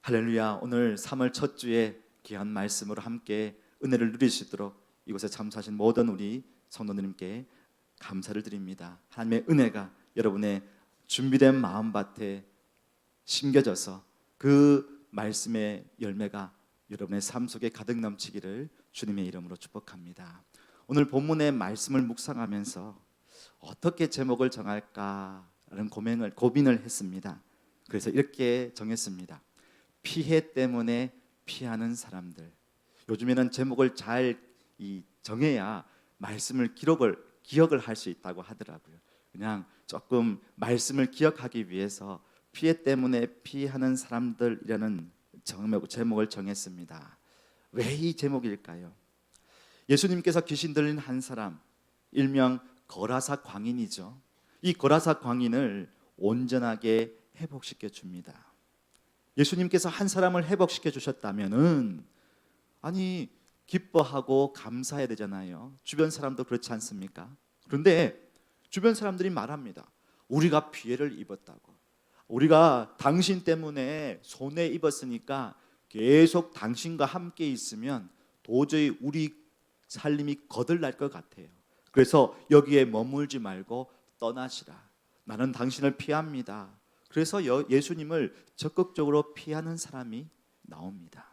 할렐루야. 오늘 3월 첫 주에 귀한 말씀으로 함께 은혜를 누리시도록 이곳에 참석하신 모든 우리 성도님께 감사를 드립니다. 하나님의 은혜가 여러분의 준비된 마음밭에 심겨져서 그 말씀의 열매가 여러분의 삶 속에 가득 넘치기를 주님의 이름으로 축복합니다. 오늘 본문의 말씀을 묵상하면서 어떻게 제목을 정할까라는 고민을 했습니다. 그래서 이렇게 정했습니다. 피해 때문에 피하는 사람들. 요즘에는 제목을 잘 정해야 말씀을 기억을 할 수 있다고 하더라고요. 그냥 조금 말씀을 기억하기 위해서 피해 때문에 피하는 사람들이라는 제목을 정했습니다. 왜 이 제목일까요? 예수님께서 귀신 들린 한 사람, 일명 거라사 광인이죠. 이 거라사 광인을 온전하게 회복시켜 줍니다. 예수님께서 한 사람을 회복시켜 주셨다면은 기뻐하고 감사해야 되잖아요. 주변 사람도 그렇지 않습니까? 그런데 주변 사람들이 말합니다. 우리가 피해를 입었다고. 우리가 당신 때문에 손해 입었으니까 계속 당신과 함께 있으면 도저히 우리 살림이 거들날 것 같아요. 그래서 여기에 머물지 말고 떠나시라. 나는 당신을 피합니다. 그래서 예수님을 적극적으로 피하는 사람이 나옵니다.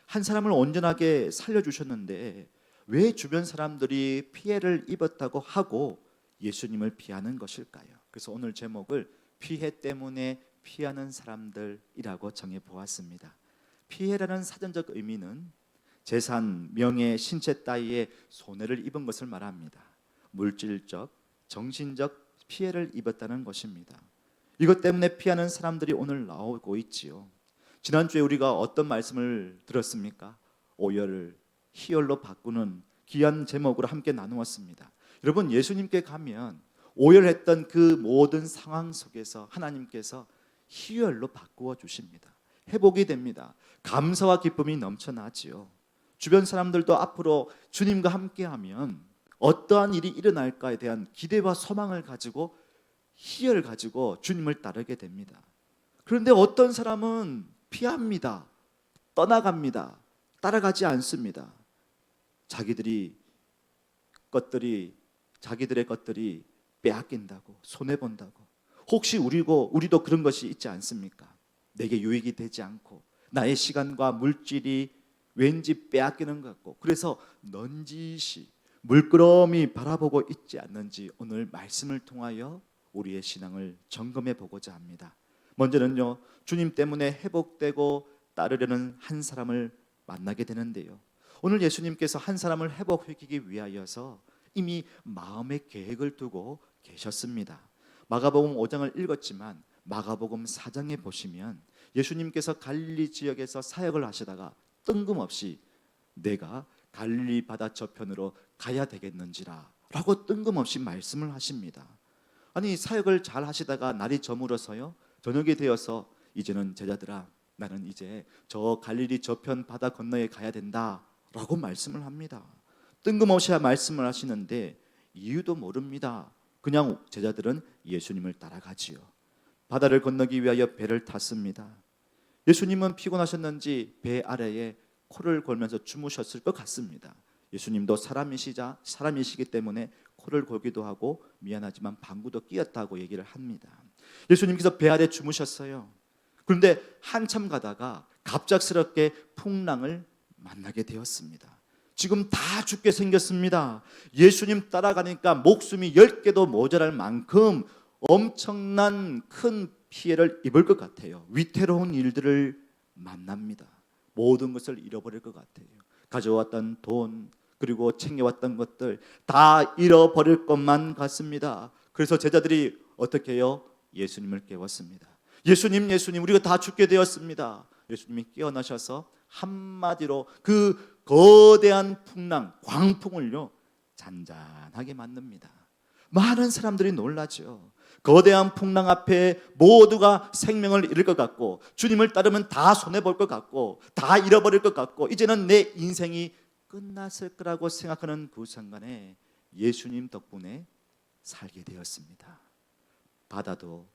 한 사람을 온전하게 살려주셨는데 왜 주변 사람들이 피해를 입었다고 하고 예수님을 피하는 것일까요? 그래서 오늘 제목을 피해 때문에 피하는 사람들이라고 정해보았습니다. 피해라는 사전적 의미는 재산, 명예, 신체 따위에 손해를 입은 것을 말합니다. 물질적, 정신적 피해를 입었다는 것입니다. 이것 때문에 피하는 사람들이 오늘 나오고 있지요. 지난주에 우리가 어떤 말씀을 들었습니까? 오열을 희열로 바꾸는 귀한 제목으로 함께 나누었습니다. 여러분, 예수님께 가면 오열했던 그 모든 상황 속에서 하나님께서 희열로 바꾸어 주십니다. 회복이 됩니다. 감사와 기쁨이 넘쳐나지요. 주변 사람들도 앞으로 주님과 함께하면 어떠한 일이 일어날까에 대한 기대와 소망을 가지고 희열을 가지고 주님을 따르게 됩니다. 그런데 어떤 사람은 피합니다. 떠나갑니다. 따라가지 않습니다. 자기들의 것들이 빼앗긴다고, 손해본다고. 혹시 우리도 그런 것이 있지 않습니까? 내게 유익이 되지 않고 나의 시간과 물질이 왠지 빼앗기는 것 같고, 그래서 넌지시 물끄러미 바라보고 있지 않는지 오늘 말씀을 통하여 우리의 신앙을 점검해 보고자 합니다. 먼저는요, 주님 때문에 회복되고 따르려는 한 사람을 만나게 되는데요, 오늘 예수님께서 한 사람을 회복시키기 위하여서 이미 마음의 계획을 두고 계셨습니다. 마가복음 5장을 읽었지만 마가복음 4장에 보시면 예수님께서 갈릴리 지역에서 사역을 하시다가 뜬금없이 내가 갈릴리 바다 저편으로 가야 되겠는지라 라고 뜬금없이 말씀을 하십니다. 사역을 잘 하시다가 날이 저물어서요, 저녁이 되어서 이제는 제자들아, 나는 이제 저 갈릴리 저편 바다 건너에 가야 된다 라고 말씀을 합니다. 뜬금없이 말씀을 하시는데 이유도 모릅니다. 그냥 제자들은 예수님을 따라가지요. 바다를 건너기 위하여 배를 탔습니다. 예수님은 피곤하셨는지 배 아래에 코를 골면서 주무셨을 것 같습니다. 예수님도 사람이시기 때문에 코를 골기도 하고 미안하지만 방구도 뀌었다고 얘기를 합니다. 예수님께서 배 아래 주무셨어요. 그런데 한참 가다가 갑작스럽게 풍랑을 만나게 되었습니다. 지금 다 죽게 생겼습니다. 예수님 따라가니까 목숨이 10개도 모자랄 만큼 엄청난 큰 피해를 입을 것 같아요. 위태로운 일들을 만납니다. 모든 것을 잃어버릴 것 같아요. 가져왔던 돈, 그리고 챙겨왔던 것들 다 잃어버릴 것만 같습니다. 그래서 제자들이 어떻게 해요? 예수님을 깨웠습니다. 예수님, 우리가 다 죽게 되었습니다. 예수님이 깨어나셔서 한마디로 그 거대한 풍랑, 광풍을요 잔잔하게 만듭니다. 많은 사람들이 놀라죠. 거대한 풍랑 앞에 모두가 생명을 잃을 것 같고, 주님을 따르면 다 손해볼 것 같고, 다 잃어버릴 것 같고, 이제는 내 인생이 끝났을 거라고 생각하는 그 순간에 예수님 덕분에 살게 되었습니다. 바다도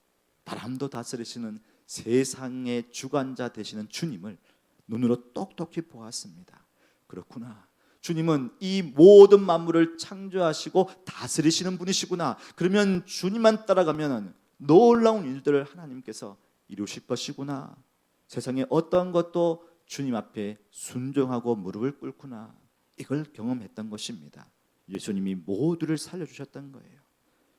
바람도 다스리시는 세상의 주관자 되시는 주님을 눈으로 똑똑히 보았습니다. 그렇구나. 주님은 이 모든 만물을 창조하시고 다스리시는 분이시구나. 그러면 주님만 따라가면 놀라운 일들을 하나님께서 이루실 것이구나. 세상에 어떤 것도 주님 앞에 순종하고 무릎을 꿇구나. 이걸 경험했던 것입니다. 예수님이 모두를 살려주셨던 거예요.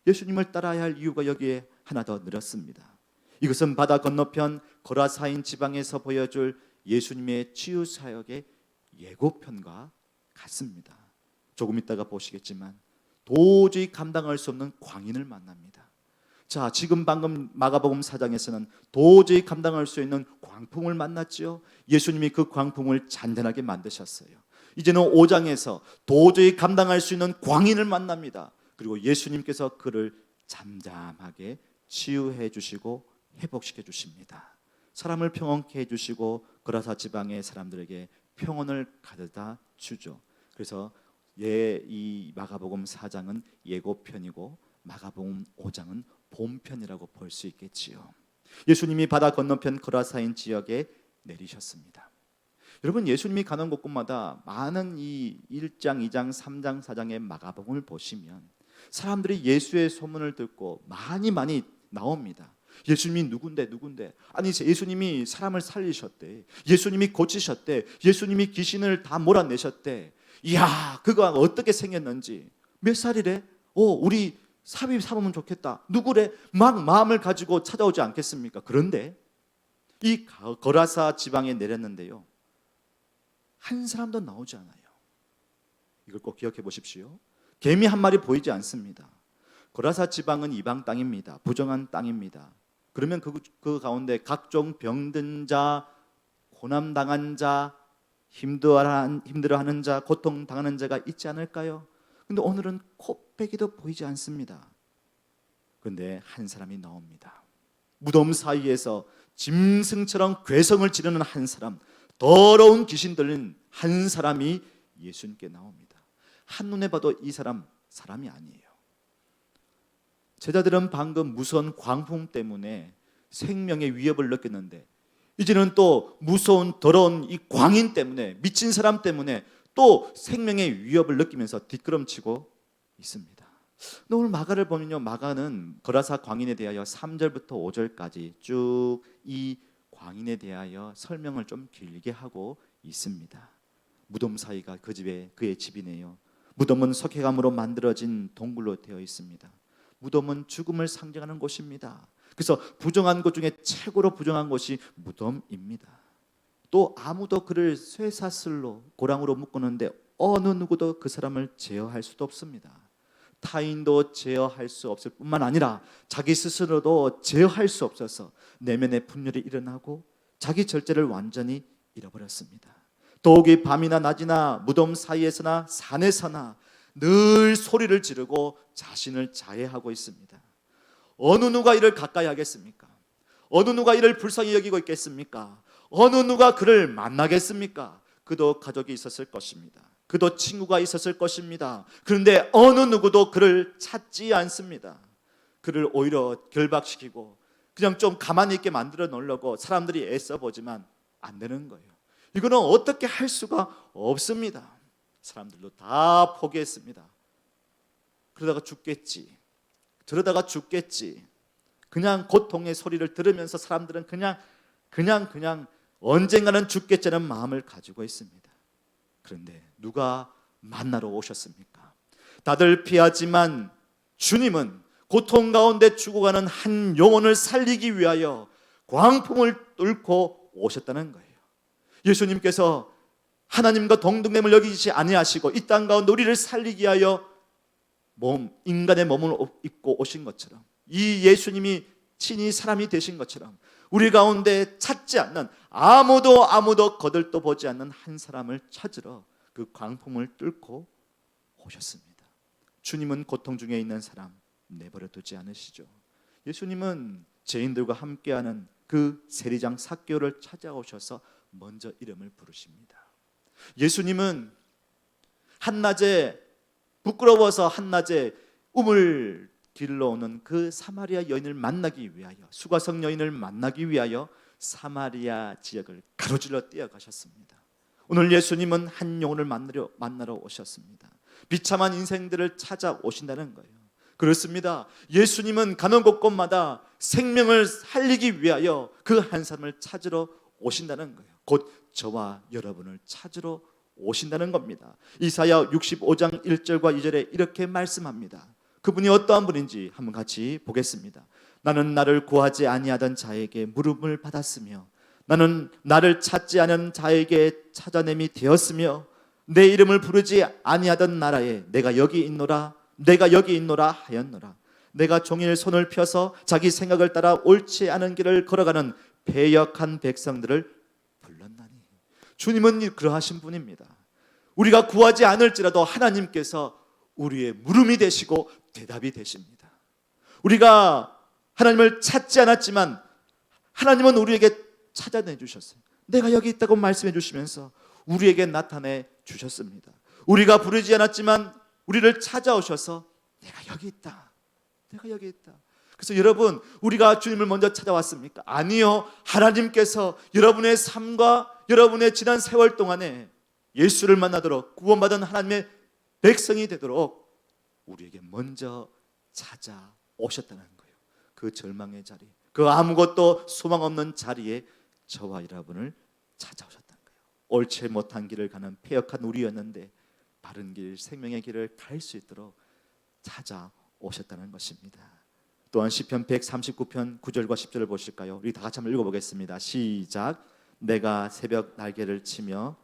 예수님을 따라야 할 이유가 여기에 하나 더 늘었습니다. 이것은 바다 건너편 거라사인 지방에서 보여줄 예수님의 치유 사역의 예고편과 같습니다. 조금 있다가 보시겠지만 도저히 감당할 수 없는 광인을 만납니다. 자, 지금 방금 마가복음 4장에서는 도저히 감당할 수 있는 광풍을 만났지요. 예수님이 그 광풍을 잔잔하게 만드셨어요. 이제는 5장에서 도저히 감당할 수 있는 광인을 만납니다. 그리고 예수님께서 그를 잠잠하게 치유해 주시고 회복시켜 주십니다. 사람을 평온케 해주시고 거라사 지방의 사람들에게 평온을 가져다 주죠. 그래서 이 마가복음 4장은 예고편이고 마가복음 5장은 본편이라고 볼 수 있겠지요. 예수님이 바다 건너편 거라사인 지역에 내리셨습니다. 여러분, 예수님이 가는 곳곳마다 많은 이 1장, 2장, 3장, 4장의 마가복음을 보시면 사람들이 예수의 소문을 듣고 많이 나옵니다. 예수님이 누군데? 아니, 예수님이 사람을 살리셨대. 예수님이 고치셨대. 예수님이 귀신을 다 몰아내셨대. 이야, 그가 어떻게 생겼는지. 몇 살이래? 우리 사비 삼으면 좋겠다. 누구래? 막 마음을 가지고 찾아오지 않겠습니까? 그런데 이 거라사 지방에 내렸는데요, 한 사람도 나오지 않아요. 이걸 꼭 기억해 보십시오. 개미 한 마리 보이지 않습니다. 거라사 지방은 이방 땅입니다. 부정한 땅입니다. 그러면 그 가운데 각종 병든 자, 고난당한 자, 힘들어하는 자, 고통당하는 자가 있지 않을까요? 근데 오늘은 코빼기도 보이지 않습니다. 그런데 한 사람이 나옵니다. 무덤 사이에서 짐승처럼 괴성을 지르는 한 사람, 더러운 귀신 들린 한 사람이 예수님께 나옵니다. 한눈에 봐도 이 사람이 아니에요. 제자들은 방금 무서운 광풍 때문에 생명의 위협을 느꼈는데 이제는 또 무서운 더러운 이 광인 때문에, 미친 사람 때문에 또 생명의 위협을 느끼면서 뒷걸음치고 있습니다. 오늘 마가를 보면요, 마가는 거라사 광인에 대하여 3절부터 5절까지 쭉 이 광인에 대하여 설명을 좀 길게 하고 있습니다. 무덤 사이가 그의 집이네요. 무덤은 석회감으로 만들어진 동굴로 되어 있습니다. 무덤은 죽음을 상징하는 곳입니다. 그래서 부정한 것 중에 최고로 부정한 곳이 무덤입니다. 또 아무도 그를 쇠사슬로 고랑으로 묶었는데 어느 누구도 그 사람을 제어할 수도 없습니다. 타인도 제어할 수 없을 뿐만 아니라 자기 스스로도 제어할 수 없어서 내면의 분열이 일어나고 자기 절제를 완전히 잃어버렸습니다. 더욱이 밤이나 낮이나 무덤 사이에서나 산에서나 늘 소리를 지르고 자신을 자해하고 있습니다. 어느 누가 이를 가까이 하겠습니까? 어느 누가 이를 불쌍히 여기고 있겠습니까? 어느 누가 그를 만나겠습니까? 그도 가족이 있었을 것입니다. 그도 친구가 있었을 것입니다. 그런데 어느 누구도 그를 찾지 않습니다. 그를 오히려 결박시키고 그냥 좀 가만히 있게 만들어 놓으려고 사람들이 애써보지만 안 되는 거예요. 이거는 어떻게 할 수가 없습니다. 사람들도 다 포기했습니다. 그러다가 죽겠지, 저러다가 죽겠지. 그냥 고통의 소리를 들으면서 사람들은 그냥 언젠가는 죽겠다는 마음을 가지고 있습니다. 그런데 누가 만나러 오셨습니까? 다들 피하지만 주님은 고통 가운데 죽어가는 한 영혼을 살리기 위하여 광풍을 뚫고 오셨다는 거예요. 예수님께서 하나님과 동등됨을 여기지 아니하시고 이 땅 가운데 우리를 살리기 위하여 인간의 몸을 입고 오신 것처럼, 이 예수님이 친히 사람이 되신 것처럼 우리 가운데 찾지 않는, 아무도 거들떠 보지 않는 한 사람을 찾으러 그 광풍을 뚫고 오셨습니다. 주님은 고통 중에 있는 사람 내버려 두지 않으시죠. 예수님은 죄인들과 함께하는 그 세리장 삭개오를 찾아오셔서 먼저 이름을 부르십니다. 예수님은 한낮에 부끄러워서 한낮에 길로 오는 그 사마리아 여인을 만나기 위하여, 수가성 여인을 만나기 위하여 사마리아 지역을 가로질러 뛰어가셨습니다. 오늘 예수님은 한 영혼을 만나러 오셨습니다. 비참한 인생들을 찾아오신다는 거예요. 그렇습니다. 예수님은 가는 곳곳마다 생명을 살리기 위하여 그 한 사람을 찾으러 오신다는 거예요. 곧 저와 여러분을 찾으러 오신다는 겁니다. 이사야 65장 1절과 2절에 이렇게 말씀합니다. 그분이 어떠한 분인지 한번 같이 보겠습니다. 나는 나를 구하지 아니하던 자에게 물음을 받았으며 나는 나를 찾지 않은 자에게 찾아냄이 되었으며 내 이름을 부르지 아니하던 나라에 내가 여기 있노라 하였노라. 내가 종일 손을 펴서 자기 생각을 따라 옳지 않은 길을 걸어가는 패역한 백성들을 불렀나니. 주님은 그러하신 분입니다. 우리가 구하지 않을지라도 하나님께서 우리의 물음이 되시고 대답이 되십니다. 우리가 하나님을 찾지 않았지만 하나님은 우리에게 찾아내 주셨어요. 내가 여기 있다고 말씀해 주시면서 우리에게 나타내 주셨습니다. 우리가 부르지 않았지만 우리를 찾아오셔서 내가 여기 있다. 그래서 여러분, 우리가 주님을 먼저 찾아왔습니까? 아니요. 하나님께서 여러분의 삶과 여러분의 지난 세월 동안에 예수를 만나도록 구원받은 하나님의 백성이 되도록 우리에게 먼저 찾아오셨다는 거예요. 그 절망의 자리, 그 아무것도 소망 없는 자리에 저와 여러분을 찾아오셨다는 거예요. 옳지 못한 길을 가는 패역한 우리였는데 바른 길, 생명의 길을 갈 수 있도록 찾아오셨다는 것입니다. 또한 시편 139편 9절과 10절을 보실까요? 우리 다 같이 한번 읽어보겠습니다. 시작. 내가 새벽 날개를 치며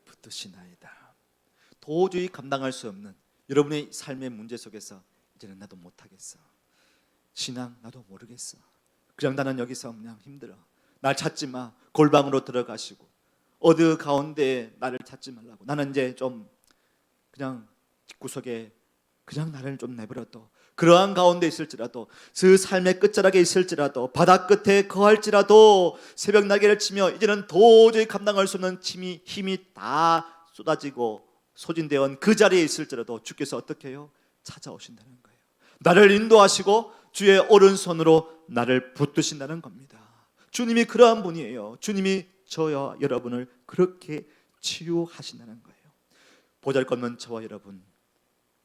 붙드시나이다. 도저히 감당할 수 없는 여러분의 삶의 문제 속에서 이제는 나도 못하겠어. 신앙 나도 모르겠어. 그냥 나는 여기서 그냥 힘들어. 날 찾지 마. 골방으로 들어가시고 어디 가운데 나를 찾지 말라고. 나는 이제 좀 그냥 구석에 그냥 나를 좀 내버려둬. 그러한 가운데 있을지라도, 그 삶의 끝자락에 있을지라도, 바다 끝에 거할지라도 새벽 날개를 치며 이제는 도저히 감당할 수 없는 힘이 다 쏟아지고 소진되어 온 그 자리에 있을지라도 주께서 어떻게 해요? 찾아오신다는 거예요. 나를 인도하시고 주의 오른손으로 나를 붙드신다는 겁니다. 주님이 그러한 분이에요. 주님이 저와 여러분을 그렇게 치유하신다는 거예요. 보잘것없는 저와 여러분,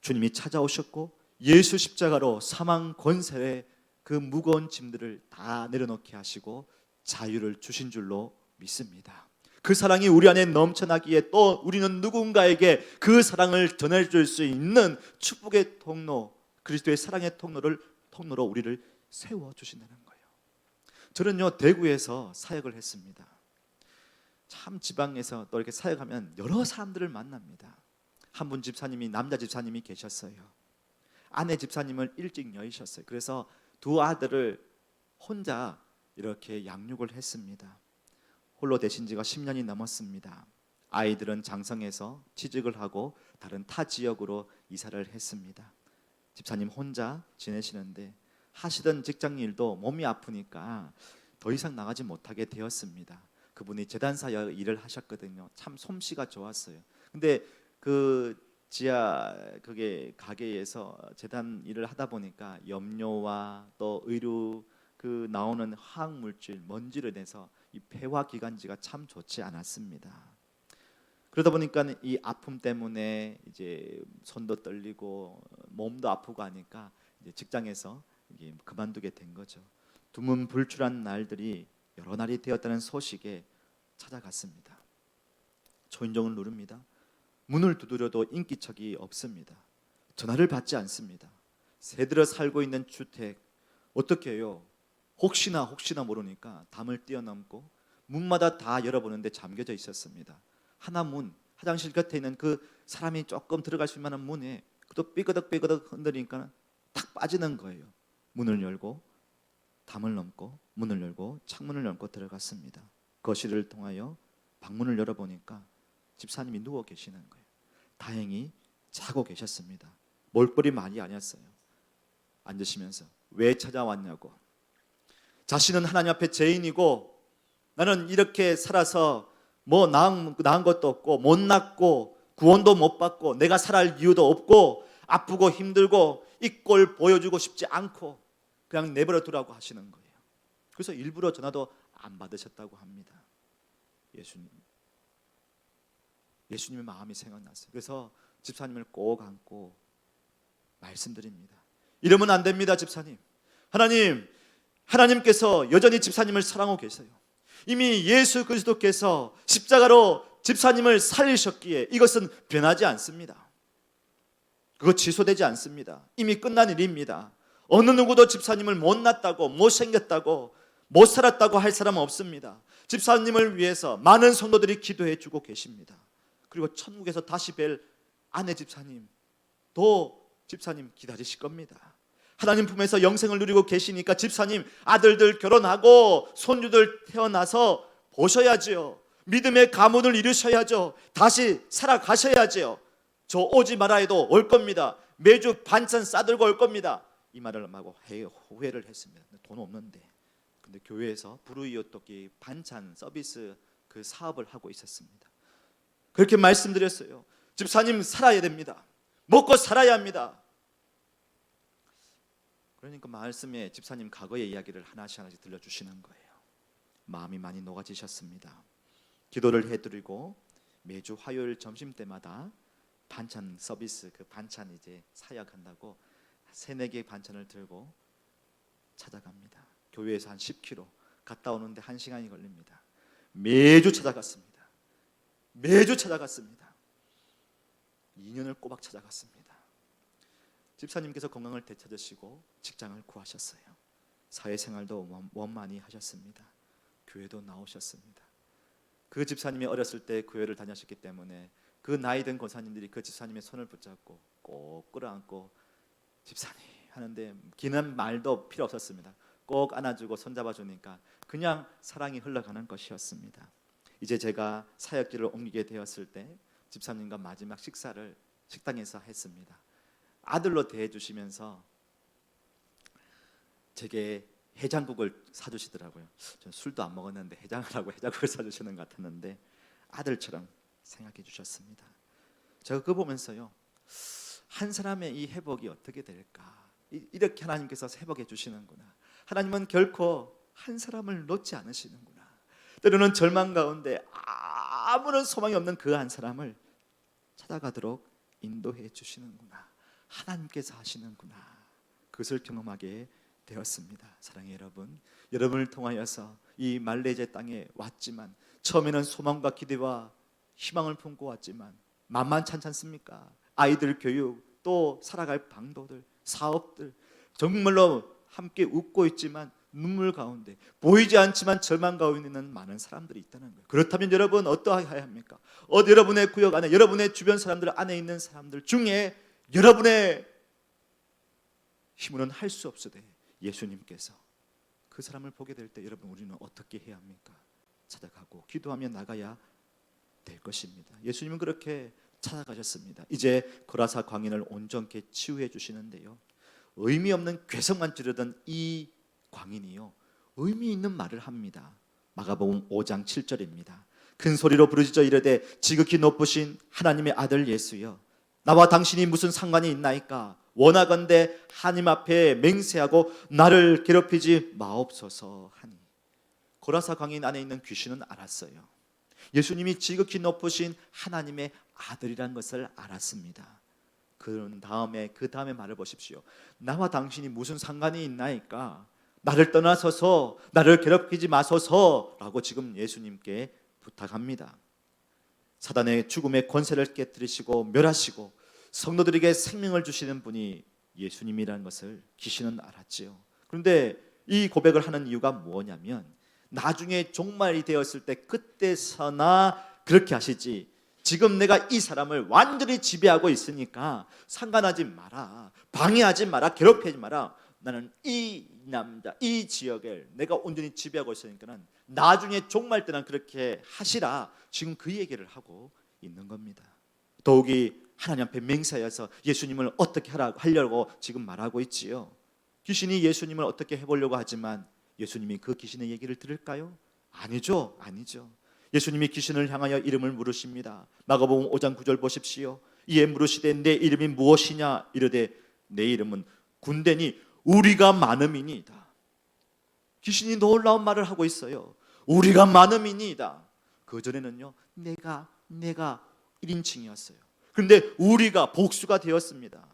주님이 찾아오셨고 예수 십자가로 사망 권세의 그 무거운 짐들을 다 내려놓게 하시고 자유를 주신 줄로 믿습니다. 그 사랑이 우리 안에 넘쳐나기에 또 우리는 누군가에게 그 사랑을 전해줄 수 있는 축복의 통로, 그리스도의 사랑의 통로로 우리를 세워주신다는 거예요. 저는요, 대구에서 사역을 했습니다. 참 지방에서 또 이렇게 사역하면 여러 사람들을 만납니다. 한 분 집사님이, 남자 집사님이 계셨어요. 아내 집사님을 일찍 여의셨어요. 그래서 두 아들을 혼자 이렇게 양육을 했습니다. 홀로 되신 지가 10년이 넘었습니다. 아이들은 장성에서 취직을 하고 다른 타 지역으로 이사를 했습니다. 집사님 혼자 지내시는데 하시던 직장 일도 몸이 아프니까 더 이상 나가지 못하게 되었습니다. 그분이 재단사 일을 하셨거든요. 참 솜씨가 좋았어요. 근데 그 지하 그게 가게에서 재단 일을 하다 보니까 염료와 또 의류 그 나오는 화학 물질 먼지를 내서 이 폐화 기관지가 참 좋지 않았습니다. 그러다 보니까 이 아픔 때문에 이제 손도 떨리고 몸도 아프고 하니까 이제 직장에서 이게 그만두게 된 거죠. 두문불출한 날들이 여러 날이 되었다는 소식에 찾아갔습니다. 초인종을 누릅니다. 문을 두드려도 인기척이 없습니다. 전화를 받지 않습니다. 새들어 살고 있는 주택 어떻게 해요? 혹시나 모르니까 담을 뛰어넘고 문마다 다 열어보는데 잠겨져 있었습니다. 하나 문, 화장실 곁에 있는 그 사람이 조금 들어갈 수 있는 문에 또 삐그덕 흔들리니까 탁 빠지는 거예요. 문을 열고 담을 넘고 문을 열고 창문을 열고 들어갔습니다. 거실을 통하여 방문을 열어보니까 집사님이 누워 계시는 거예요. 다행히 자고 계셨습니다. 몰골이 많이 아니었어요. 앉으시면서 왜 찾아왔냐고. 자신은 하나님 앞에 죄인이고 나는 이렇게 살아서 뭐 낳은 것도 없고 못 낳고 구원도 못 받고 내가 살아갈 이유도 없고 아프고 힘들고 이 꼴 보여주고 싶지 않고 그냥 내버려 두라고 하시는 거예요. 그래서 일부러 전화도 안 받으셨다고 합니다. 예수님의 마음이 생각났어요. 그래서 집사님을 꼭 안고 말씀드립니다. 이러면 안 됩니다. 집사님, 하나님께서 여전히 집사님을 사랑하고 계세요. 이미 예수 그리스도께서 십자가로 집사님을 살리셨기에 이것은 변하지 않습니다. 그거 취소되지 않습니다. 이미 끝난 일입니다. 어느 누구도 집사님을 못 낳았다고, 못 생겼다고, 못 살았다고 할 사람은 없습니다. 집사님을 위해서 많은 성도들이 기도해 주고 계십니다. 그리고 천국에서 다시 뵐 아내 집사님도 집사님 기다리실 겁니다. 하나님 품에서 영생을 누리고 계시니까 집사님 아들들 결혼하고 손주들 태어나서 보셔야지요. 믿음의 가문을 이루셔야죠. 다시 살아가셔야지요. 저 오지 마라 해도 올 겁니다. 매주 반찬 싸들고 올 겁니다. 이 말을 하고 후회를 했습니다. 돈 없는데. 근데 교회에서 부르이웃돕기 반찬 서비스 그 사업을 하고 있었습니다. 그렇게 말씀드렸어요. 집사님 살아야 됩니다. 먹고 살아야 합니다. 그러니까 말씀에 집사님 과거의 이야기를 하나씩 들려주시는 거예요. 마음이 많이 녹아지셨습니다. 기도를 해드리고 매주 화요일 점심때마다 반찬 서비스 그 반찬 이제 사약한다고 3-4개 반찬을 들고 찾아갑니다. 교회에서 한 10km 갔다 오는데 1시간이 걸립니다. 매주 찾아갔습니다. 2년을 꼬박 찾아갔습니다. 집사님께서 건강을 되찾으시고 직장을 구하셨어요. 사회생활도 원만히 하셨습니다. 교회도 나오셨습니다. 그 집사님이 어렸을 때 교회를 다녔기 때문에 그 나이 든 권사님들이 그 집사님의 손을 붙잡고 꼭 끌어안고 집사님 하는데 기는 말도 필요 없었습니다. 꼭 안아주고 손잡아주니까 그냥 사랑이 흘러가는 것이었습니다. 이제 제가 사역지를 옮기게 되었을 때 집사님과 마지막 식사를 식당에서 했습니다. 아들로 대해주시면서 제게 해장국을 사주시더라고요. 전 술도 안 먹었는데 해장하라고 해장국을 사주시는 것 같았는데 아들처럼 생각해 주셨습니다. 제가 그거 보면서요, 한 사람의 이 회복이 어떻게 될까? 이렇게 하나님께서 회복해 주시는구나. 하나님은 결코 한 사람을 놓지 않으시는구나. 때로는 절망 가운데 아무런 소망이 없는 그 한 사람을 찾아가도록 인도해 주시는구나. 하나님께서 하시는구나. 그것을 경험하게 되었습니다. 사랑의 여러분, 여러분을 통하여서 이 말레이제 땅에 왔지만 처음에는 소망과 기대와 희망을 품고 왔지만 만만찮지 않습니까? 아이들 교육, 또 살아갈 방도들, 사업들, 정말로 함께 웃고 있지만 눈물 가운데 보이지 않지만 절망 가운데 있는 많은 사람들이 있다는 거예요. 그렇다면 여러분 어떠해야 합니까? 여러분의 구역 안에, 여러분의 주변 사람들 안에 있는 사람들 중에 여러분의 힘으로는 할 수 없으되 예수님께서 그 사람을 보게 될 때 여러분 우리는 어떻게 해야 합니까? 찾아가고 기도하며 나가야 될 것입니다. 예수님은 그렇게 찾아가셨습니다. 이제 거라사 광인을 온전케 치유해 주시는데요, 의미 없는 괴성만 지르던 이 광인이요 의미 있는 말을 합니다. 마가복음 5장 7절입니다. 큰 소리로 부르짖어 이르되 지극히 높으신 하나님의 아들 예수여, 나와 당신이 무슨 상관이 있나이까? 원하건대 하나님 앞에 맹세하고 나를 괴롭히지 마옵소서 하니. 고라사 광인 안에 있는 귀신은 알았어요. 예수님이 지극히 높으신 하나님의 아들이라는 것을 알았습니다. 그 다음에 말을 보십시오. 나와 당신이 무슨 상관이 있나이까? 나를 떠나서서 나를 괴롭히지 마소서라고 지금 예수님께 부탁합니다. 사단의 죽음의 권세를 깨뜨리시고 멸하시고 성도들에게 생명을 주시는 분이 예수님이라는 것을 귀신은 알았지요. 그런데 이 고백을 하는 이유가 뭐냐면 나중에 종말이 되었을 때 그때서나 그렇게 하시지, 지금 내가 이 사람을 완전히 지배하고 있으니까 상관하지 마라, 방해하지 마라, 괴롭히지 마라. 나는 이 남자, 이 지역을 내가 온전히 지배하고 있으니까 나중에 종말 때는 그렇게 하시라. 지금 그 얘기를 하고 있는 겁니다. 더욱이 하나님 앞에 맹세하여서 예수님을 어떻게 하려고 지금 말하고 있지요. 귀신이 예수님을 어떻게 해보려고 하지만 예수님이 그 귀신의 얘기를 들을까요? 아니죠. 예수님이 귀신을 향하여 이름을 물으십니다. 마가복음 5장 9절 보십시오. 이에 물으시되 내 이름이 무엇이냐 이르되 내 이름은 군대니 우리가 많음이니이다. 귀신이 놀라운 말을 하고 있어요. 우리가 많음이니이다. 그전에는요 내가 1인칭이었어요. 그런데 우리가 복수가 되었습니다.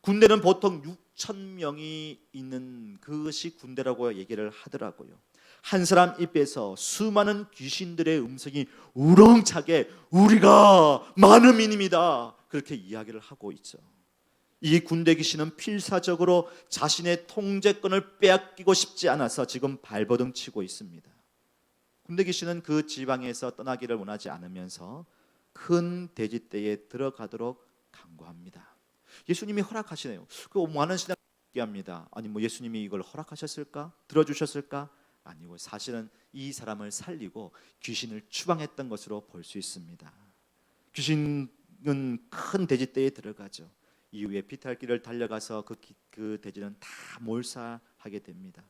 군대는 보통 6천 명이 있는 그것이 군대라고 얘기를 하더라고요. 한 사람 입에서 수많은 귀신들의 음성이 우렁차게 우리가 많음입니다 그렇게 이야기를 하고 있죠. 이 군대 귀신은 필사적으로 자신의 통제권을 빼앗기고 싶지 않아서 지금 발버둥 치고 있습니다. 군대 귀신은 그 지방에서 떠나기를 원하지 않으면서 큰 돼지떼에 들어가도록 강구합니다. 예수님이 허락하시네요. 그 많은 신앙을 얘기합니다. 아니 뭐 예수님이 이걸 허락하셨을까? 들어주셨을까? 아니고 사실은 이 사람을 살리고 귀신을 추방했던 것으로 볼 수 있습니다. 귀신은 큰 돼지떼에 들어가죠. 이후에 피탈길을 달려가서 그 돼지는 다 몰사하게 됩니다.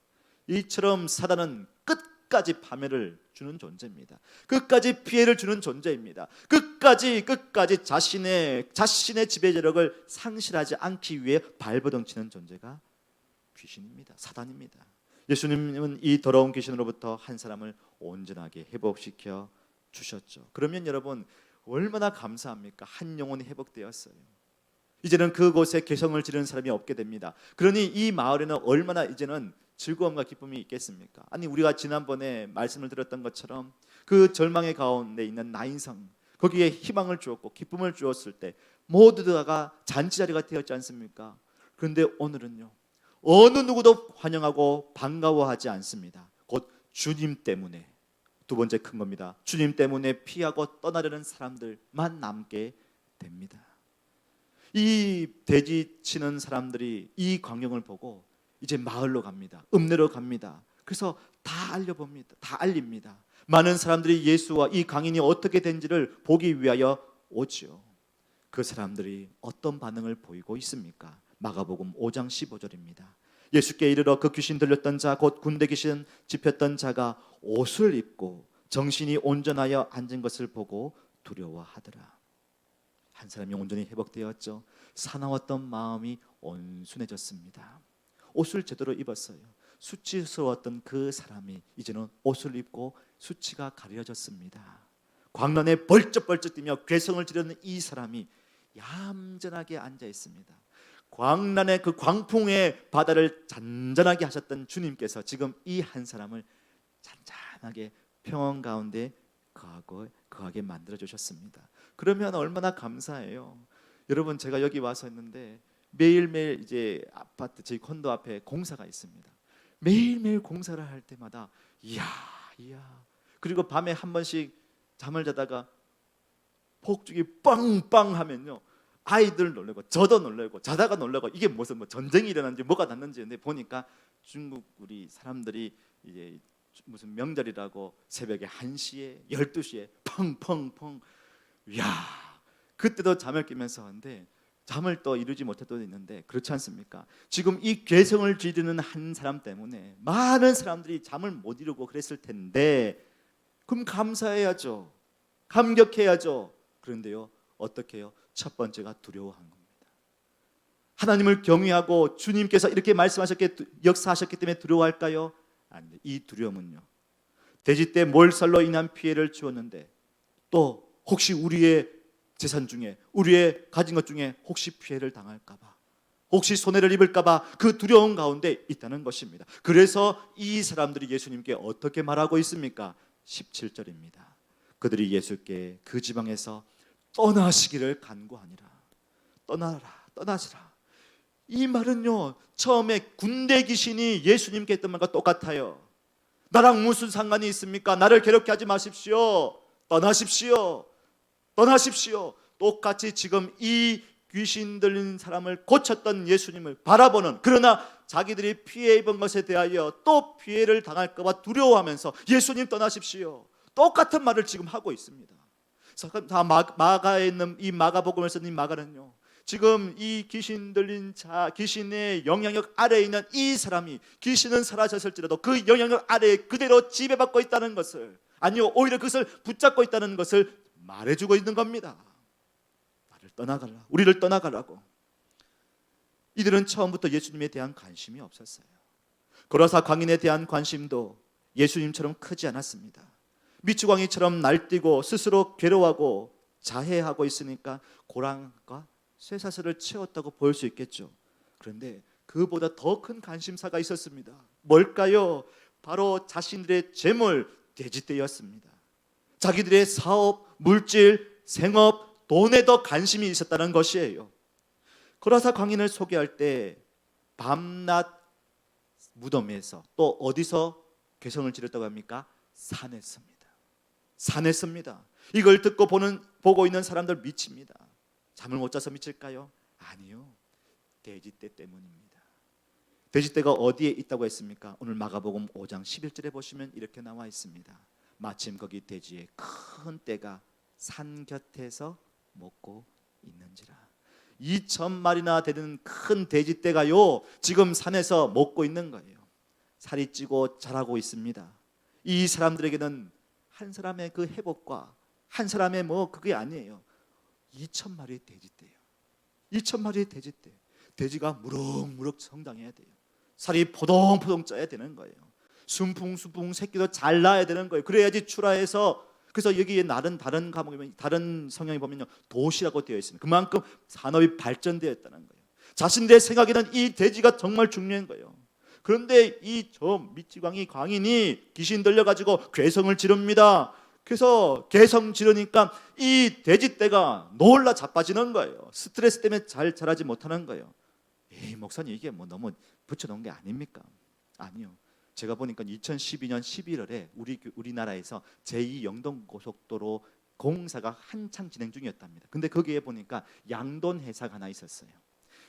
이처럼 사단은 끝까지 파멸을 주는 존재입니다. 끝까지 피해를 주는 존재입니다. 끝까지 자신의 지배력을 상실하지 않기 위해 발버둥 치는 존재가 귀신입니다. 사단입니다. 예수님은 이 더러운 귀신으로부터 한 사람을 온전하게 회복시켜 주셨죠. 그러면 여러분 얼마나 감사합니까? 한 영혼이 회복되었어요. 이제는 그곳에 개성을 지르는 사람이 없게 됩니다. 그러니 이 마을에는 얼마나 이제는 즐거움과 기쁨이 있겠습니까? 아니 우리가 지난번에 말씀을 드렸던 것처럼 그 절망의 가운데 있는 나인성 거기에 희망을 주었고 기쁨을 주었을 때 모두가 잔치자리가 되었지 않습니까? 그런데 오늘은요 어느 누구도 환영하고 반가워하지 않습니다. 곧 주님 때문에 두 번째 큰 겁니다. 주님 때문에 피하고 떠나려는 사람들만 남게 됩니다. 이 돼지 치는 사람들이 이 광경을 보고 이제 마을로 갑니다. 읍내로 갑니다. 그래서 다 알려봅니다. 다 알립니다. 많은 사람들이 예수와 이 강인이 어떻게 된지를 보기 위하여 오지요. 그 사람들이 어떤 반응을 보이고 있습니까? 마가복음 5장 15절입니다. 예수께 이르러 그 귀신 들렸던 자 곧 군대 귀신 집혔던 자가 옷을 입고 정신이 온전하여 앉은 것을 보고 두려워하더라. 한 사람이 온전히 회복되었죠. 사나웠던 마음이 온순해졌습니다. 옷을 제대로 입었어요. 수치스러웠던 그 사람이 이제는 옷을 입고 수치가 가려졌습니다. 광란에 벌쩍벌쩍 뛰며 괴성을 지르는 이 사람이 얌전하게 앉아 있습니다. 광란의 그 광풍의 바다를 잔잔하게 하셨던 주님께서 지금 이 한 사람을 잔잔하게 평온 가운데 거하게 만들어 주셨습니다. 그러면 얼마나 감사해요. 여러분 제가 여기 와서 있는데 매일매일 이제 아파트 저희 콘도 앞에 공사가 있습니다. 매일매일 공사를 할 때마다 이야 그리고 밤에 한 번씩 잠을 자다가 폭죽이 빵빵 하면요 아이들 놀래고 저도 놀래고 자다가 놀래고 이게 무슨 뭐 전쟁이 일어났는지 뭐가 났는지 보니까 중국 우리 사람들이 이제 무슨 명절이라고 새벽에 1시에 12시에 펑펑펑 이야 그때도 잠을 깨면서 하는데 잠을 또 이루지 못해도 있는데 그렇지 않습니까? 지금 이 괴성을 지르는 한 사람 때문에 많은 사람들이 잠을 못 이루고 그랬을 텐데 그럼 감사해야죠. 감격해야죠. 그런데요 어떻게 해요? 첫 번째가 두려워한 겁니다. 하나님을 경외하고 주님께서 이렇게 말씀하셨기 역사하셨기 때문에 두려워할까요? 아닙니다. 이 두려움은요 돼지떼 몰살로 인한 피해를 주었는데 또 혹시 우리의 재산 중에 우리의 가진 것 중에 혹시 피해를 당할까 봐 혹시 손해를 입을까 봐 그 두려움 가운데 있다는 것입니다. 그래서 이 사람들이 예수님께 어떻게 말하고 있습니까? 17절입니다. 그들이 예수께 그 지방에서 떠나시기를 간구하니라. 떠나시라. 이 말은요 처음에 군대 귀신이 예수님께 했던 말과 똑같아요. 나랑 무슨 상관이 있습니까? 나를 괴롭게 하지 마십시오. 떠나십시오. 똑같이 지금 이 귀신 들린 사람을 고쳤던 예수님을 바라보는 그러나 자기들이 피해 입은 것에 대하여 또 피해를 당할까 봐 두려워하면서 예수님 떠나십시오. 똑같은 말을 지금 하고 있습니다. 다 마가에 있는 이 마가복음을 쓴 이 마가는요 지금 이 귀신 들린 자 귀신의 영향력 아래에 있는 이 사람이 귀신은 사라졌을지라도 그 영향력 아래에 그대로 지배받고 있다는 것을 아니요, 오히려 그것을 붙잡고 있다는 것을 말해주고 있는 겁니다. 나를 떠나가라, 우리를 떠나가라고. 이들은 처음부터 예수님에 대한 관심이 없었어요. 고라사 광인에 대한 관심도 예수님처럼 크지 않았습니다. 미추광이처럼 날뛰고 스스로 괴로워하고 자해하고 있으니까 고랑과 쇠사슬을 채웠다고 볼 수 있겠죠. 그런데 그보다 더 큰 관심사가 있었습니다. 뭘까요? 바로 자신들의 재물, 돼지떼였습니다. 자기들의 사업, 물질, 생업, 돈에 더 관심이 있었다는 것이에요. 고라사 광인을 소개할 때 밤낮 무덤에서 또 어디서 괴성을 지렸다고 합니까? 산에 씁니다. 산에 씁니다. 이걸 보고 있는 사람들 미칩니다. 잠을 못 자서 미칠까요? 아니요, 돼지떼 때문입니다. 돼지떼가 어디에 있다고 했습니까? 오늘 마가복음 5장 11절에 보시면 이렇게 나와 있습니다. 마침 거기 돼지의 큰 떼가 산 곁에서 먹고 있는지라. 2,000마리나 되는 큰 돼지떼가요, 지금 산에서 먹고 있는 거예요. 살이 찌고 자라고 있습니다. 이 사람들에게는 한 사람의 그 회복과 한 사람의 그게 아니에요. 2,000마리의 돼지떼예요. 2,000마리의 돼지떼. 돼지가 무럭무럭 성장해야 돼요. 살이 포동포동 쪄야 되는 거예요. 순풍순풍 새끼도 잘 낳아야 되는 거예요. 그래야지 출하해서. 그래서 여기에 다른 과목에 다른 성경에 보면요, 도시라고 되어 있습니다. 그만큼 산업이 발전되었다는 거예요. 자신들의 생각에는 이 돼지가 정말 중요한 거예요. 그런데 이 미치광이 광인이 귀신 들려가지고 괴성을 지릅니다. 그래서 괴성 지르니까 이 돼지떼가 놀라 자빠지는 거예요. 스트레스 때문에 잘 자라지 못하는 거예요. 목사님, 이게 너무 붙여놓은 게 아닙니까? 아니요. 제가 보니까 2012년 11월에 우리나라에서 제2 영동고속도로 공사가 한창 진행 중이었답니다. 근데 거기에 보니까 양돈 회사가 하나 있었어요.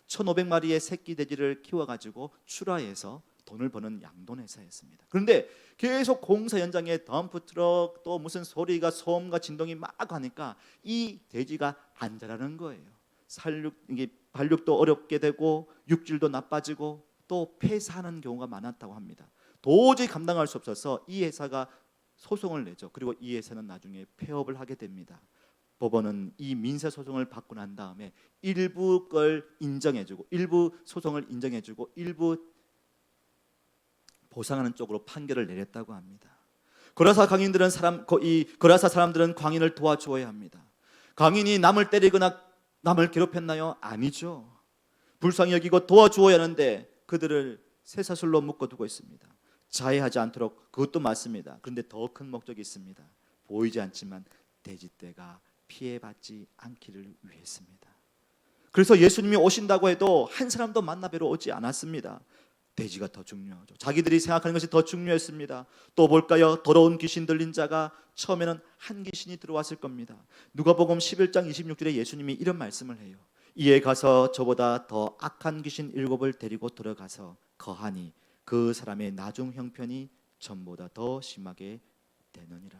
1,500마리의 새끼 돼지를 키워가지고 출하해서 돈을 버는 양돈 회사였습니다. 그런데 계속 공사 현장에 덤프트럭 또 무슨 소리가 소음과 진동이 막 하니까 이 돼지가 안 자라는 거예요. 발육도 어렵게 되고 육질도 나빠지고 또 폐사하는 경우가 많았다고 합니다. 도저히 감당할 수 없어서 이 회사가 소송을 내죠. 그리고 이 회사는 나중에 폐업을 하게 됩니다. 법원은 이 민사 소송을 받고 난 다음에 일부 걸 인정해주고, 일부 소송을 인정해주고, 일부 보상하는 쪽으로 판결을 내렸다고 합니다. 고라사 사람들은 광인을 도와주어야 합니다. 광인이 남을 때리거나 남을 괴롭혔나요? 아니죠. 불쌍히 여기고 도와주어야 하는데 그들을 쇠사슬로 묶어두고 있습니다. 자해하지 않도록, 그것도 맞습니다. 그런데 더 큰 목적이 있습니다. 보이지 않지만 돼지떼가 피해받지 않기를 위해서입니다. 그래서 예수님이 오신다고 해도 한 사람도 만나 뵈러 오지 않았습니다. 돼지가 더 중요하죠. 자기들이 생각하는 것이 더 중요했습니다. 또 볼까요? 더러운 귀신 들린 자가 처음에는 한 귀신이 들어왔을 겁니다. 누가복음 11장 26절에 예수님이 이런 말씀을 해요. 이에 가서 저보다 더 악한 귀신 7을 데리고 들어가서 거하니 그 사람의 나중 형편이 전보다 더 심하게 되느니라.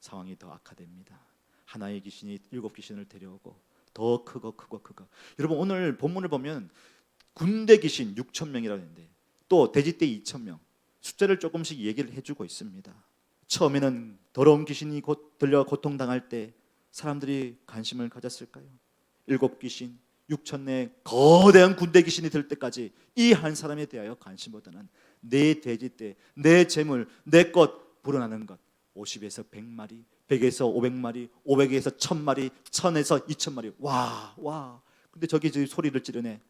상황이 더 악화됩니다. 하나의 귀신이 7귀신을 데려오고 더 크고. 여러분, 오늘 본문을 보면 군대 귀신 6,000명이라고 했는데 또 돼지떼 2,000명, 숫자를 조금씩 얘기를 해주고 있습니다. 처음에는 더러운 귀신이 들려 고통당할 때 사람들이 관심을 가졌을까요? 7귀신 6,000의 거대한 군대 귀신이 들 때까지 이 한 사람에 대하여 관심보다는 내 돼지떼, 내 재물, 내 것 불어나는 것, 50에서 100마리, 100에서 500마리, 500에서 1000마리, 1000에서 2000마리. 와. 근데 저기 소리를 지르네.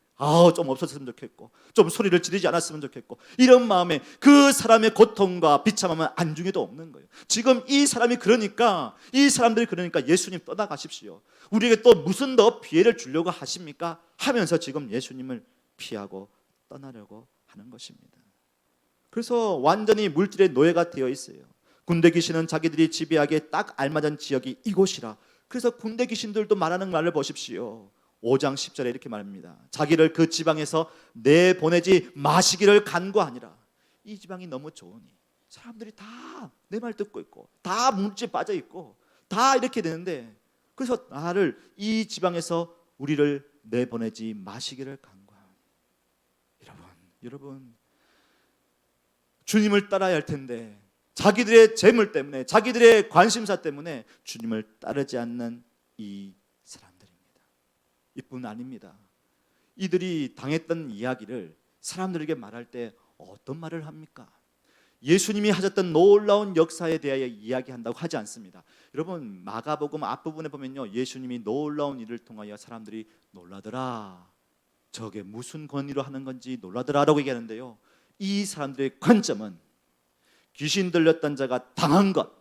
좀 없었으면 좋겠고, 좀 소리를 지르지 않았으면 좋겠고, 이런 마음에 그 사람의 고통과 비참함은 안중에도 없는 거예요. 지금 이 사람들이 그러니까 예수님 떠나가십시오, 우리에게 또 무슨 더 피해를 주려고 하십니까? 하면서 지금 예수님을 피하고 떠나려고 하는 것입니다. 그래서 완전히 물질의 노예가 되어 있어요. 군대 귀신은 자기들이 지배하기에 딱 알맞은 지역이 이곳이라. 그래서 군대 귀신들도 말하는 말을 보십시오. 5장 10절에 이렇게 말합니다. 자기를 그 지방에서 내보내지 마시기를 간구하니라. 이 지방이 너무 좋으니 사람들이 다 내 말 듣고 있고 다 물질에 빠져 있고 다 이렇게 되는데, 그래서 나를 이 지방에서 우리를 내보내지 마시기를 간구하니. 여러분, 주님을 따라야 할 텐데 자기들의 재물 때문에, 자기들의 관심사 때문에 주님을 따르지 않는 이 사람들입니다. 이뿐 아닙니다. 이들이 당했던 이야기를 사람들에게 말할 때 어떤 말을 합니까? 예수님이 하셨던 놀라운 역사에 대하여 이야기한다고 하지 않습니다. 여러분, 마가복음 앞부분에 보면요, 예수님이 놀라운 일을 통하여 사람들이 놀라더라, 저게 무슨 권위로 하는 건지 놀라더라 라고 얘기하는데요, 이 사람들의 관점은 귀신 들렸던 자가 당한 것,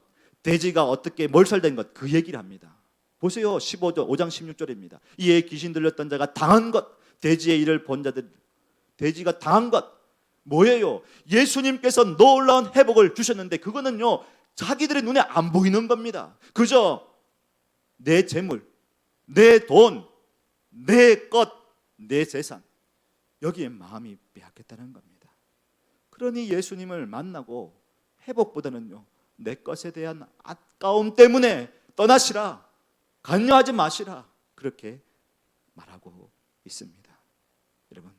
돼지가 어떻게 몰살된 것, 그 얘기를 합니다. 보세요, 5장 16절입니다. 이에 귀신 들렸던 자가 당한 것, 돼지의 일을 본 자들, 돼지가 당한 것 뭐예요? 예수님께서 놀라운 회복을 주셨는데 그거는요, 자기들의 눈에 안 보이는 겁니다. 그저 내 재물, 내 돈, 내 것, 내 재산, 여기에 마음이 빼앗겼다는 겁니다. 그러니 예수님을 만나고 회복보다는요, 내 것에 대한 아까움 때문에 떠나시라, 간여하지 마시라, 그렇게 말하고 있습니다. 여러분,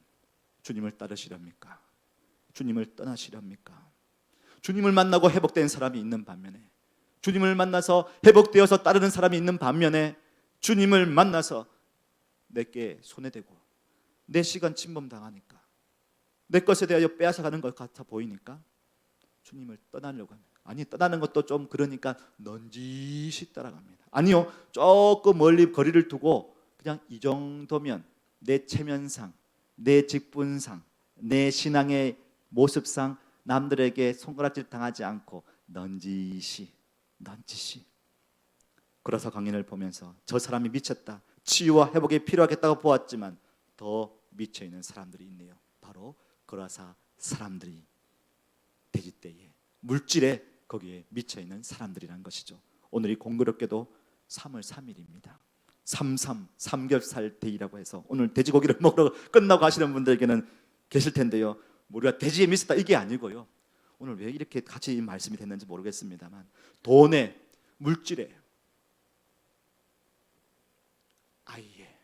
주님을 따르시렵니까? 주님을 떠나시렵니까? 주님을 만나고 회복된 사람이 있는 반면에, 주님을 만나서 회복되어서 따르는 사람이 있는 반면에, 주님을 만나서 내게 손해되고 내 시간 침범당하니까, 내 것에 대하여 빼앗아가는 것 같아 보이니까 주님을 떠나려고 합니다. 아니, 떠나는 것도 좀 그러니까 넌지시 따라갑니다. 아니요, 조금 멀리 거리를 두고 그냥 이 정도면 내 체면상, 내 직분상, 내 신앙의 모습상 남들에게 손가락질 당하지 않고 넌지시. 그래서 강인을 보면서 저 사람이 미쳤다, 치유와 회복이 필요하겠다고 보았지만 더 미쳐있는 사람들이 있네요. 바로 거라사 사람들이 돼지떼에, 물질에, 거기에 미쳐있는 사람들이라는 것이죠. 오늘이 공교롭게도 3월 3일입니다. 33삼겹살 데이라고 해서 오늘 돼지고기를 먹으러 끝나고 가시는 분들에게는 계실 텐데요, 우리가 돼지에 미쳤다 이게 아니고요, 오늘 왜 이렇게 같이 말씀이 됐는지 모르겠습니다만, 돈에, 물질에, 아이에,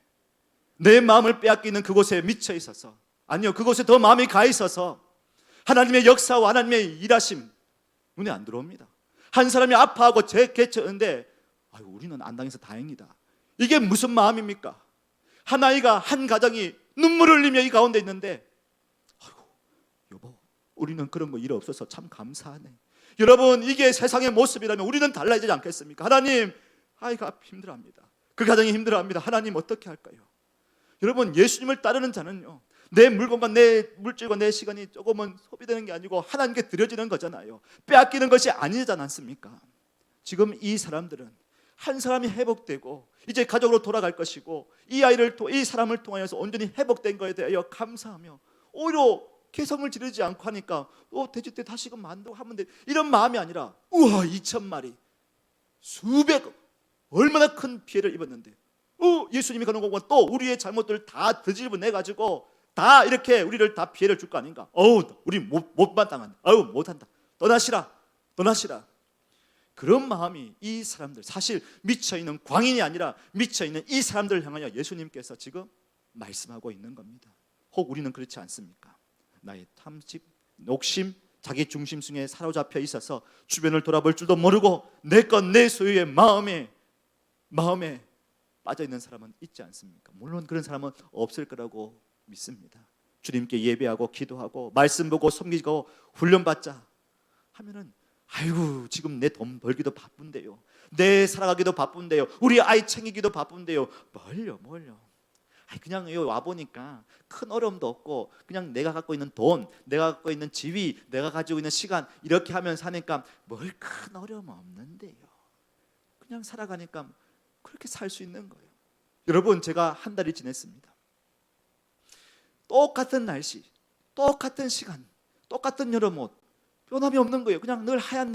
내 마음을 빼앗기는 그곳에 미쳐 있어서, 아니요, 그곳에 더 마음이 가 있어서 하나님의 역사와 하나님의 일하심 눈에 안 들어옵니다. 한 사람이 아파하고 개쳤는데 아유, 우리는 안 당해서 다행이다, 이게 무슨 마음입니까? 한 아이가, 한 가정이 눈물을 흘리며 이 가운데 있는데, 아이고 여보, 우리는 그런 거 일 없어서 참 감사하네. 여러분, 이게 세상의 모습이라면 우리는 달라지지 않겠습니까? 하나님, 아이가 힘들어합니다, 그 가정이 힘들어합니다, 하나님 어떻게 할까요? 여러분, 예수님을 따르는 자는요, 내 물건과 내 물질과 내 시간이 조금은 소비되는 게 아니고 하나님께 드려지는 거잖아요. 빼앗기는 것이 아니지 않습니까? 지금 이 사람들은 한 사람이 회복되고 이제 가족으로 돌아갈 것이고, 이 사람을 통하여서 온전히 회복된 것에 대하여 감사하며 오히려 개성을 지르지 않고 하니까 돼지떼 다시금 만들고 하면 돼, 이런 마음이 아니라 우와 2,000마리 수백, 얼마나 큰 피해를 입었는데 예수님이 가는 거고 또 우리의 잘못들을 다 뒤집어내가지고 다 이렇게 우리를 다 피해를 줄 거 아닌가? 우리 못 마땅한다, 못한다, 떠나시라. 그런 마음이 이 사람들, 사실 미쳐있는 광인이 아니라 미쳐있는 이 사람들을 향하여 예수님께서 지금 말씀하고 있는 겁니다. 혹 우리는 그렇지 않습니까? 나의 탐식, 욕심, 자기 중심성에 사로잡혀 있어서 주변을 돌아볼 줄도 모르고 내 것, 내 소유의 마음에 빠져있는 사람은 있지 않습니까? 물론 그런 사람은 없을 거라고 믿습니다. 주님께 예배하고 기도하고 말씀 보고 섬기고 훈련받자 하면은, 아이고 지금 내 돈 벌기도 바쁜데요, 내 살아가기도 바쁜데요, 우리 아이 챙기기도 바쁜데요, 뭘요? 그냥 와보니까 큰 어려움도 없고 그냥 내가 갖고 있는 돈, 내가 갖고 있는 지위, 내가 가지고 있는 시간 이렇게 하면서 사니까 뭘 큰 어려움 없는데요, 그냥 살아가니까 그렇게 살 수 있는 거예요. 여러분, 제가 한 달이 지냈습니다. 똑같은 날씨, 똑같은 시간, 똑같은 여름 옷, 변함이 없는 거예요. 그냥 늘 하얀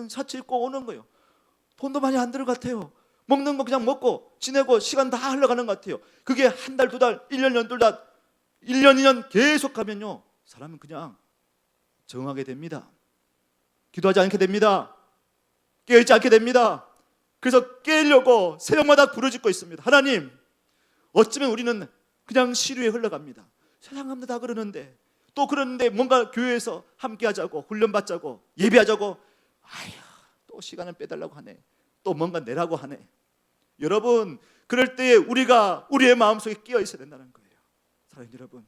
셔츠 입고 오는 거예요. 돈도 많이 안 들을 것 같아요. 먹는 거 그냥 먹고 지내고 시간 다 흘러가는 것 같아요. 그게 한 달, 두 달, 1년, 연둘 다 1년, 2년 계속 가면요, 사람은 그냥 정하게 됩니다. 기도하지 않게 됩니다. 깨어있지 않게 됩니다. 그래서 깨려고 새벽마다 부르짖고 있습니다. 하나님, 어쩌면 우리는 그냥 시류에 흘러갑니다. 세상 사람들 다 그러는데 또 그런데 뭔가 교회에서 함께 하자고, 훈련 받자고, 예배하자고, 아휴, 또 시간을 빼달라고 하네. 또 뭔가 내라고 하네. 여러분, 그럴 때에 우리가 우리의 마음속에 끼어 있어야 된다는 거예요. 사랑하는 여러분,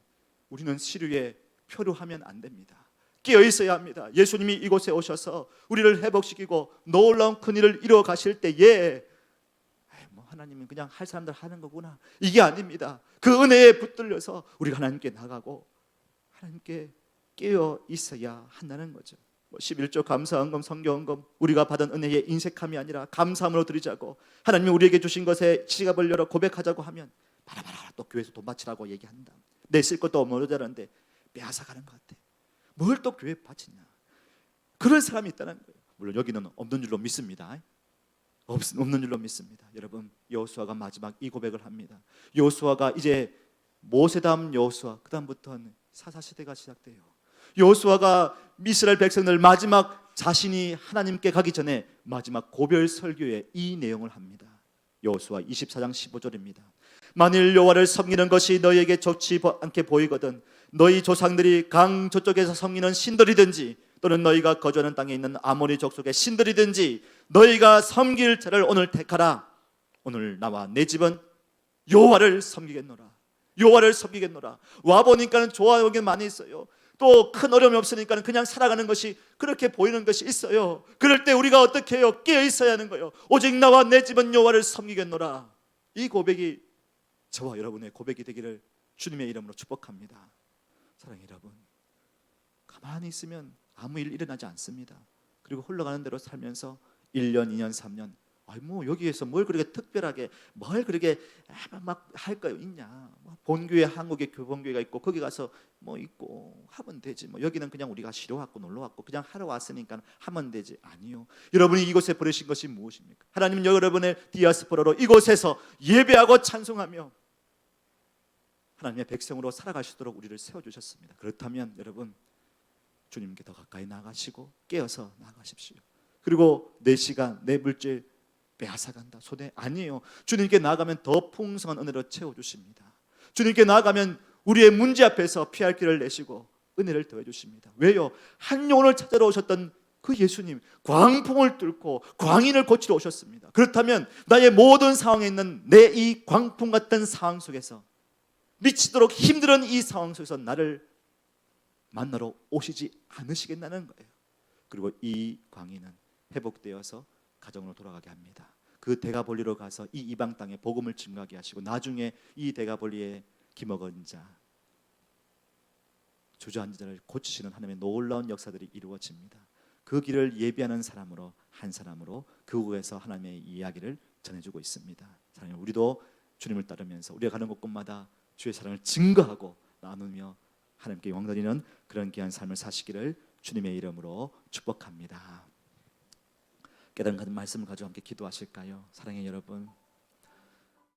우리는 시류에 표류하면 안 됩니다. 끼어 있어야 합니다. 예수님이 이곳에 오셔서 우리를 회복시키고 놀라운 큰 일을 이루어 가실 때에 뭐 하나님은 그냥 할 사람들 하는 거구나, 이게 아닙니다. 그 은혜에 붙들려서 우리가 하나님께 나가고 하나님께 끼어 있어야 한다는 거죠. 11조 감사헌금, 성경헌금, 우리가 받은 은혜에 인색함이 아니라 감사함으로 드리자고, 하나님이 우리에게 주신 것에 지갑을 열어 고백하자고 하면 바라바라 또 교회에서 돈 바치라고 얘기한다. 내 쓸 것도 모자란데 빼앗아가는 것 같아. 뭘 또 교회에 바치냐. 그런 사람이 있다는 거예요. 물론 여기는 없는 줄로 믿습니다. 없는 줄로 믿습니다. 여러분, 여호수아가 마지막 이 고백을 합니다. 여호수아가 이제 모세 다음 여호수아, 그 다음부터는 사사시대가 시작돼요. 여호수아가 이스라엘 백성들 마지막 자신이 하나님께 가기 전에 마지막 고별 설교에 이 내용을 합니다. 여호수아 24장 15절입니다. 만일 여호와를 섬기는 것이 너희에게 좋지 않게 보이거든 너희 조상들이 강 저쪽에서 섬기는 신들이든지 또는 너희가 거주하는 땅에 있는 아모리 족속의 신들이든지 너희가 섬길 자를 오늘 택하라. 오늘 나와 내 집은 여호와를 섬기겠노라. 여호와를 섬기겠노라. 와보니까는 좋아하는 게 많이 있어요. 또 큰 어려움이 없으니까 그냥 살아가는 것이 그렇게 보이는 것이 있어요. 그럴 때 우리가 어떻게 해요? 깨어 있어야 하는 거예요. 오직 나와 내 집은 여호와를 섬기겠노라. 이 고백이 저와 여러분의 고백이 되기를 주님의 이름으로 축복합니다. 사랑하는 여러분, 가만히 있으면 아무 일 일어나지 않습니다. 그리고 흘러가는 대로 살면서 1년, 2년, 3년 뭐 여기에서 뭘 그렇게 특별하게 뭘 그렇게 막 할 거 있냐. 본교회, 한국에 교본교회가 있고 거기 가서 뭐 있고 하면 되지. 뭐 여기는 그냥 우리가 쉬러 왔고 놀러 왔고 그냥 하러 왔으니까 하면 되지. 아니요. 여러분이 이곳에 보내신 것이 무엇입니까? 하나님은 여러분의 디아스포라로 이곳에서 예배하고 찬송하며 하나님의 백성으로 살아가시도록 우리를 세워주셨습니다. 그렇다면 여러분, 주님께 더 가까이 나가시고 깨어서 나가십시오. 그리고 내 시간, 내 물질 빼앗아간다, 손해 아니에요. 주님께 나아가면 더 풍성한 은혜로 채워주십니다. 주님께 나아가면 우리의 문제 앞에서 피할 길을 내시고 은혜를 더해주십니다. 왜요? 한 영혼을 찾으러 오셨던 그 예수님, 광풍을 뚫고 광인을 고치러 오셨습니다. 그렇다면 나의 모든 상황에 있는 내 이 광풍 같은 상황 속에서, 미치도록 힘든 이 상황 속에서 나를 만나러 오시지 않으시겠다는 거예요. 그리고 이 광인은 회복되어서 가정으로 돌아가게 합니다. 그 데가볼리로 가서 이 이방 땅에 복음을 증거하게 하시고 나중에 이 데가볼리에 기먹은 자, 주저앉은 자를 고치시는 하나님의 놀라운 역사들이 이루어집니다. 그 길을 예비하는 사람으로, 한 사람으로 그곳에서 하나님의 이야기를 전해주고 있습니다. 사랑하는 우리도 주님을 따르면서 우리가 가는 곳곳마다 주의 사랑을 증거하고 나누며 하나님께 영광 드리는 그런 귀한 삶을 사시기를 주님의 이름으로 축복합니다. 깨달음 가진 말씀을 가지고 함께 기도하실까요? 사랑의 여러분,